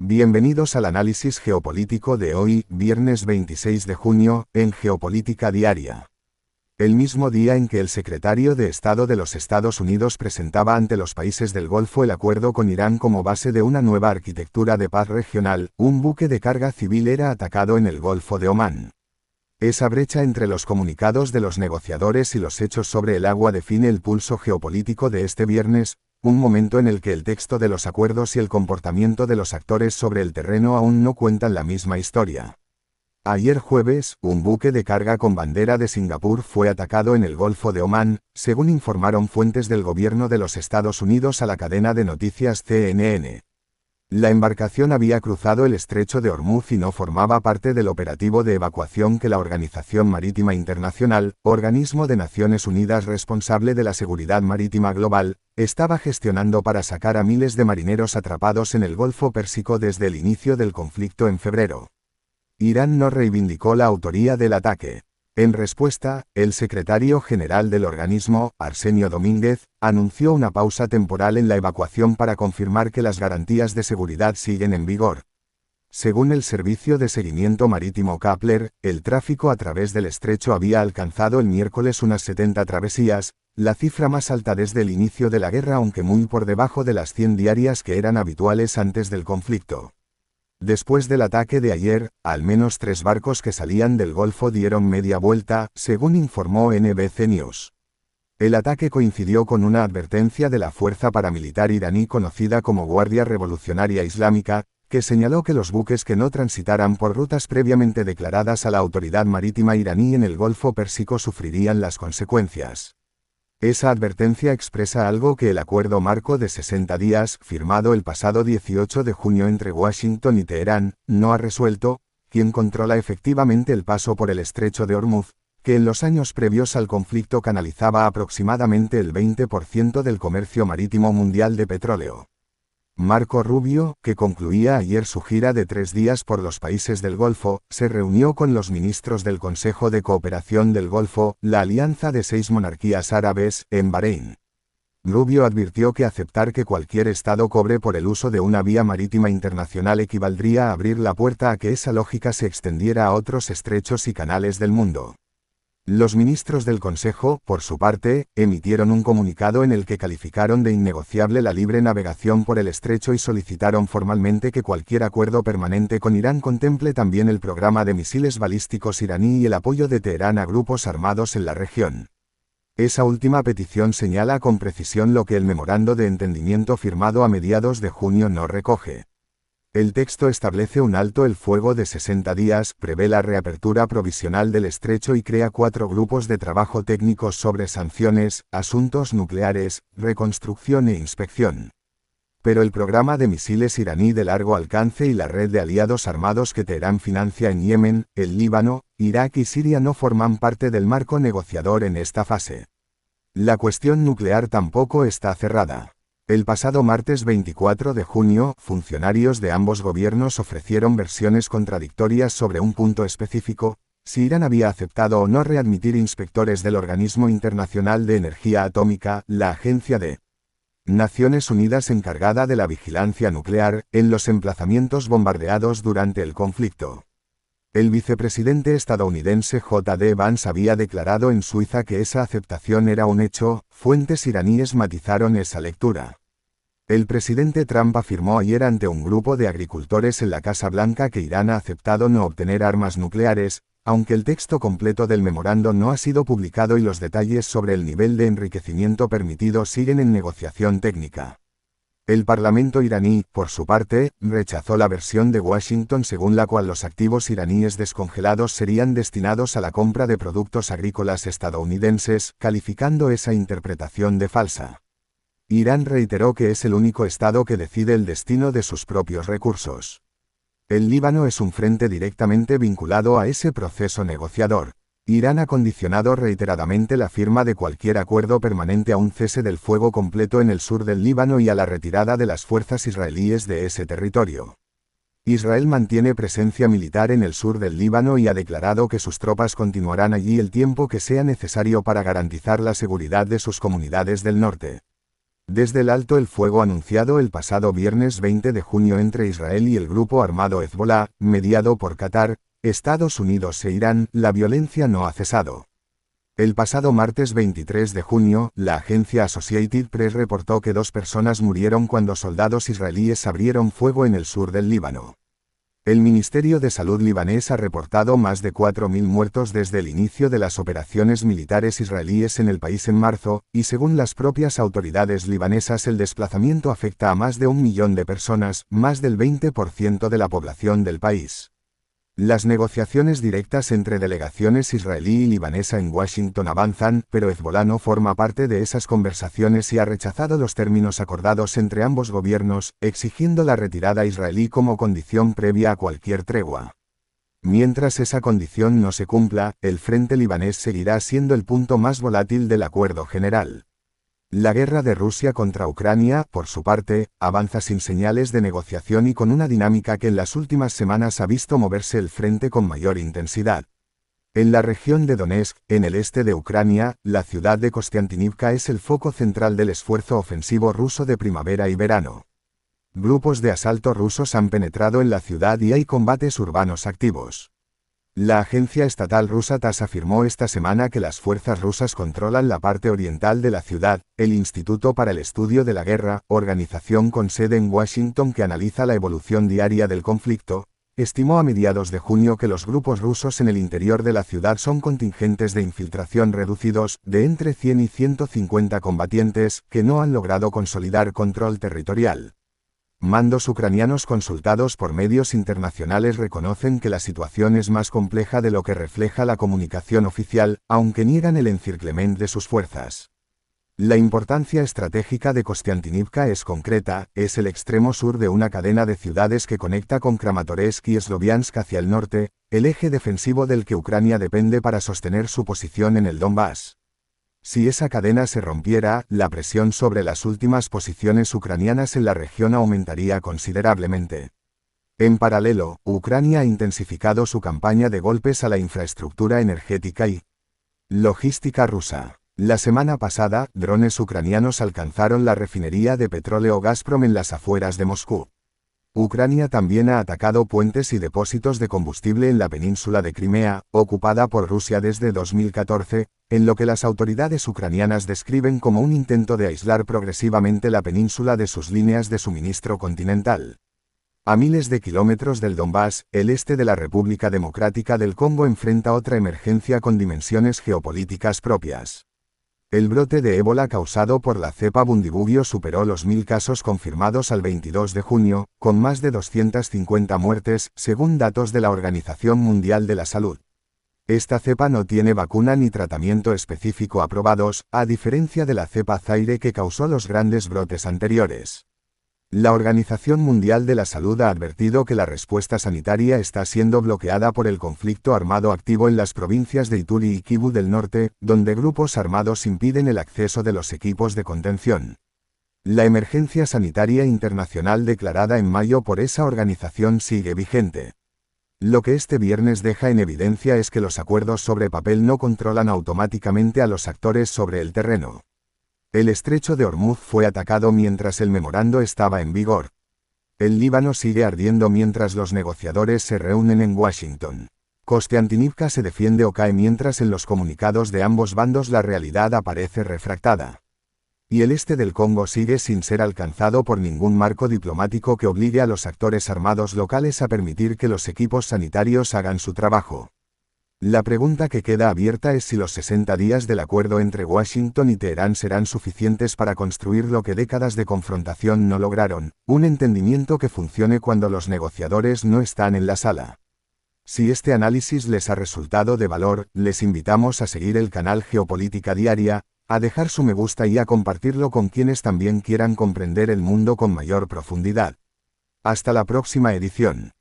Bienvenidos al análisis geopolítico de hoy, viernes 26 de junio, en Geopolítica Diaria. El mismo día en que el secretario de Estado de los Estados Unidos presentaba ante los países del Golfo el acuerdo con Irán como base de una nueva arquitectura de paz regional, un buque de carga civil era atacado en el Golfo de Omán. Esa brecha entre los comunicados de los negociadores y los hechos sobre el agua define el pulso geopolítico de este viernes, un momento en el que el texto de los acuerdos y el comportamiento de los actores sobre el terreno aún no cuentan la misma historia. Ayer jueves, un buque de carga con bandera de Singapur fue atacado en el Golfo de Omán, según informaron fuentes del gobierno de los Estados Unidos a la cadena de noticias CNN. La embarcación había cruzado el estrecho de Hormuz y no formaba parte del operativo de evacuación que la Organización Marítima Internacional, organismo de Naciones Unidas responsable de la seguridad marítima global, estaba gestionando para sacar a miles de marineros atrapados en el Golfo Pérsico desde el inicio del conflicto en febrero. Irán no reivindicó la autoría del ataque. En respuesta, el secretario general del organismo, Arsenio Domínguez, anunció una pausa temporal en la evacuación para confirmar que las garantías de seguridad siguen en vigor. Según el Servicio de Seguimiento Marítimo Kepler, el tráfico a través del estrecho había alcanzado el miércoles unas 70 travesías, la cifra más alta desde el inicio de la guerra, aunque muy por debajo de las 100 diarias que eran habituales antes del conflicto. Después del ataque de ayer, al menos 3 barcos que salían del Golfo dieron media vuelta, según informó NBC News. El ataque coincidió con una advertencia de la fuerza paramilitar iraní conocida como Guardia Revolucionaria Islámica, que señaló que los buques que no transitaran por rutas previamente declaradas a la autoridad marítima iraní en el Golfo Pérsico sufrirían las consecuencias. Esa advertencia expresa algo que el acuerdo marco de 60 días, firmado el pasado 18 de junio entre Washington y Teherán, no ha resuelto, quien controla efectivamente el paso por el estrecho de Hormuz, que en los años previos al conflicto canalizaba aproximadamente el 20% del comercio marítimo mundial de petróleo. Marco Rubio, que concluía ayer su gira de 3 días por los países del Golfo, se reunió con los ministros del Consejo de Cooperación del Golfo, la alianza de 6 monarquías árabes, en Bahrein. Rubio advirtió que aceptar que cualquier Estado cobre por el uso de una vía marítima internacional equivaldría a abrir la puerta a que esa lógica se extendiera a otros estrechos y canales del mundo. Los ministros del Consejo, por su parte, emitieron un comunicado en el que calificaron de innegociable la libre navegación por el estrecho y solicitaron formalmente que cualquier acuerdo permanente con Irán contemple también el programa de misiles balísticos iraní y el apoyo de Teherán a grupos armados en la región. Esa última petición señala con precisión lo que el memorando de entendimiento firmado a mediados de junio no recoge. El texto establece un alto el fuego de 60 días, prevé la reapertura provisional del estrecho y crea 4 grupos de trabajo técnicos sobre sanciones, asuntos nucleares, reconstrucción e inspección. Pero el programa de misiles iraní de largo alcance y la red de aliados armados que Teherán financia en Yemen, el Líbano, Irak y Siria no forman parte del marco negociador en esta fase. La cuestión nuclear tampoco está cerrada. El pasado martes 24 de junio, funcionarios de ambos gobiernos ofrecieron versiones contradictorias sobre un punto específico, si Irán había aceptado o no readmitir inspectores del Organismo Internacional de Energía Atómica, la Agencia de Naciones Unidas encargada de la vigilancia nuclear, en los emplazamientos bombardeados durante el conflicto. El vicepresidente estadounidense J.D. Vance había declarado en Suiza que esa aceptación era un hecho, fuentes iraníes matizaron esa lectura. El presidente Trump afirmó ayer ante un grupo de agricultores en la Casa Blanca que Irán ha aceptado no obtener armas nucleares, aunque el texto completo del memorando no ha sido publicado y los detalles sobre el nivel de enriquecimiento permitido siguen en negociación técnica. El Parlamento iraní, por su parte, rechazó la versión de Washington según la cual los activos iraníes descongelados serían destinados a la compra de productos agrícolas estadounidenses, calificando esa interpretación de falsa. Irán reiteró que es el único Estado que decide el destino de sus propios recursos. El Líbano es un frente directamente vinculado a ese proceso negociador. Irán ha condicionado reiteradamente la firma de cualquier acuerdo permanente a un cese del fuego completo en el sur del Líbano y a la retirada de las fuerzas israelíes de ese territorio. Israel mantiene presencia militar en el sur del Líbano y ha declarado que sus tropas continuarán allí el tiempo que sea necesario para garantizar la seguridad de sus comunidades del norte. Desde el alto el fuego anunciado el pasado viernes 20 de junio entre Israel y el grupo armado Hezbolá, mediado por Qatar, Estados Unidos e Irán, la violencia no ha cesado. El pasado martes 23 de junio, la agencia Associated Press reportó que 2 personas murieron cuando soldados israelíes abrieron fuego en el sur del Líbano. El Ministerio de Salud libanés ha reportado más de 4.000 muertos desde el inicio de las operaciones militares israelíes en el país en marzo, y según las propias autoridades libanesas el desplazamiento afecta a más de 1 millón de personas, más del 20% de la población del país. Las negociaciones directas entre delegaciones israelí y libanesa en Washington avanzan, pero Hezbolá no forma parte de esas conversaciones y ha rechazado los términos acordados entre ambos gobiernos, exigiendo la retirada israelí como condición previa a cualquier tregua. Mientras esa condición no se cumpla, el frente libanés seguirá siendo el punto más volátil del acuerdo general. La guerra de Rusia contra Ucrania, por su parte, avanza sin señales de negociación y con una dinámica que en las últimas semanas ha visto moverse el frente con mayor intensidad. En la región de Donetsk, en el este de Ucrania, la ciudad de Kostiantynivka es el foco central del esfuerzo ofensivo ruso de primavera y verano. Grupos de asalto rusos han penetrado en la ciudad y hay combates urbanos activos. La agencia estatal rusa TASS afirmó esta semana que las fuerzas rusas controlan la parte oriental de la ciudad. El Instituto para el Estudio de la Guerra, organización con sede en Washington que analiza la evolución diaria del conflicto, estimó a mediados de junio que los grupos rusos en el interior de la ciudad son contingentes de infiltración reducidos, de entre 100 y 150 combatientes, que no han logrado consolidar control territorial. Mandos ucranianos consultados por medios internacionales reconocen que la situación es más compleja de lo que refleja la comunicación oficial, aunque niegan el encirclement de sus fuerzas. La importancia estratégica de Kostiantynivka es concreta, es el extremo sur de una cadena de ciudades que conecta con Kramatorsk y Sloviansk hacia el norte, el eje defensivo del que Ucrania depende para sostener su posición en el Donbass. Si esa cadena se rompiera, la presión sobre las últimas posiciones ucranianas en la región aumentaría considerablemente. En paralelo, Ucrania ha intensificado su campaña de golpes a la infraestructura energética y logística rusa. La semana pasada, drones ucranianos alcanzaron la refinería de petróleo Gazprom en las afueras de Moscú. Ucrania también ha atacado puentes y depósitos de combustible en la península de Crimea, ocupada por Rusia desde 2014, en lo que las autoridades ucranianas describen como un intento de aislar progresivamente la península de sus líneas de suministro continental. A miles de kilómetros del Donbass, el este de la República Democrática del Congo enfrenta otra emergencia con dimensiones geopolíticas propias. El brote de ébola causado por la cepa Bundibugyo superó los 1.000 casos confirmados al 22 de junio, con más de 250 muertes, según datos de la Organización Mundial de la Salud. Esta cepa no tiene vacuna ni tratamiento específico aprobados, a diferencia de la cepa Zaire que causó los grandes brotes anteriores. La Organización Mundial de la Salud ha advertido que la respuesta sanitaria está siendo bloqueada por el conflicto armado activo en las provincias de Ituri y Kivu del norte, donde grupos armados impiden el acceso de los equipos de contención. La emergencia sanitaria internacional declarada en mayo por esa organización sigue vigente. Lo que este viernes deja en evidencia es que los acuerdos sobre papel no controlan automáticamente a los actores sobre el terreno. El estrecho de Hormuz fue atacado mientras el memorando estaba en vigor. El Líbano sigue ardiendo mientras los negociadores se reúnen en Washington. Kostiantynivka se defiende o cae mientras en los comunicados de ambos bandos la realidad aparece refractada. Y el este del Congo sigue sin ser alcanzado por ningún marco diplomático que obligue a los actores armados locales a permitir que los equipos sanitarios hagan su trabajo. La pregunta que queda abierta es si los 60 días del acuerdo entre Washington y Teherán serán suficientes para construir lo que décadas de confrontación no lograron, un entendimiento que funcione cuando los negociadores no están en la sala. Si este análisis les ha resultado de valor, les invitamos a seguir el canal Geopolítica Diaria, a dejar su me gusta y a compartirlo con quienes también quieran comprender el mundo con mayor profundidad. Hasta la próxima edición.